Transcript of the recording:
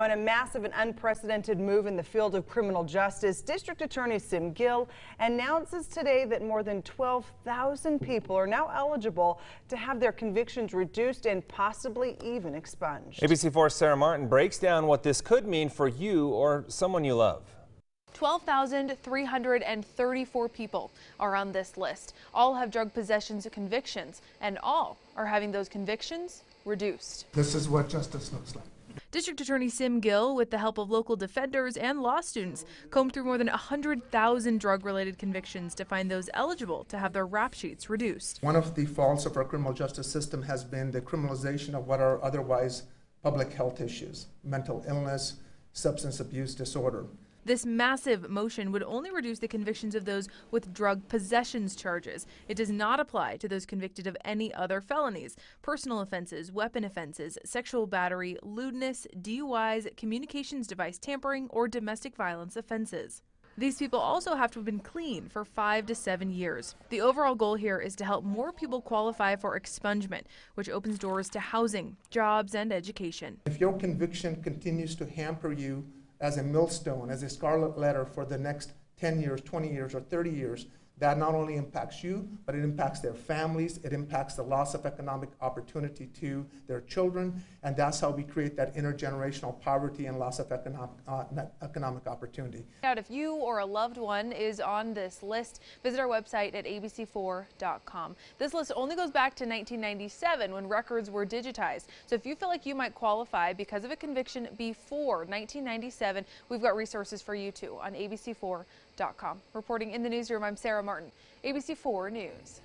On a massive and unprecedented move in the field of criminal justice, District Attorney Sim Gill announces today that more than 12,000 people are now eligible to have their convictions reduced and possibly even expunged. ABC4's Sarah Martin breaks down what this could mean for you or someone you love. 12,334 people are on this list. All have drug possessions convictions, and all are having those convictions reduced. This is what justice looks like. District Attorney Sim Gill, with the help of local defenders and law students, combed through more than 100,000 drug-related convictions to find those eligible to have their rap sheets reduced. One of the faults of our criminal justice system has been the criminalization of what are otherwise public health issues: mental illness, substance abuse disorder. This massive motion would only reduce the convictions of those with drug possessions charges. It does not apply to those convicted of any other felonies: personal offenses, weapon offenses, sexual battery, lewdness, DUIs, communications device tampering, or domestic violence offenses. These people also have to have been clean for 5 to 7 years. The overall goal here is to help more people qualify for expungement, which opens doors to housing, jobs, and education. If your conviction continues to hamper you as a millstone, as a scarlet letter for the next 10 years, 20 years, or 30 years, that not only impacts you, but it impacts their families, it impacts the loss of economic opportunity to their children, and that's how we create that intergenerational poverty and loss of economic opportunity. If you or a loved one is on this list, visit our website at abc4.com. This list only goes back to 1997 when records were digitized. So if you feel like you might qualify because of a conviction before 1997, we've got resources for you too on abc4.com. Reporting in the newsroom, I'm Sarah Martin, ABC4 News.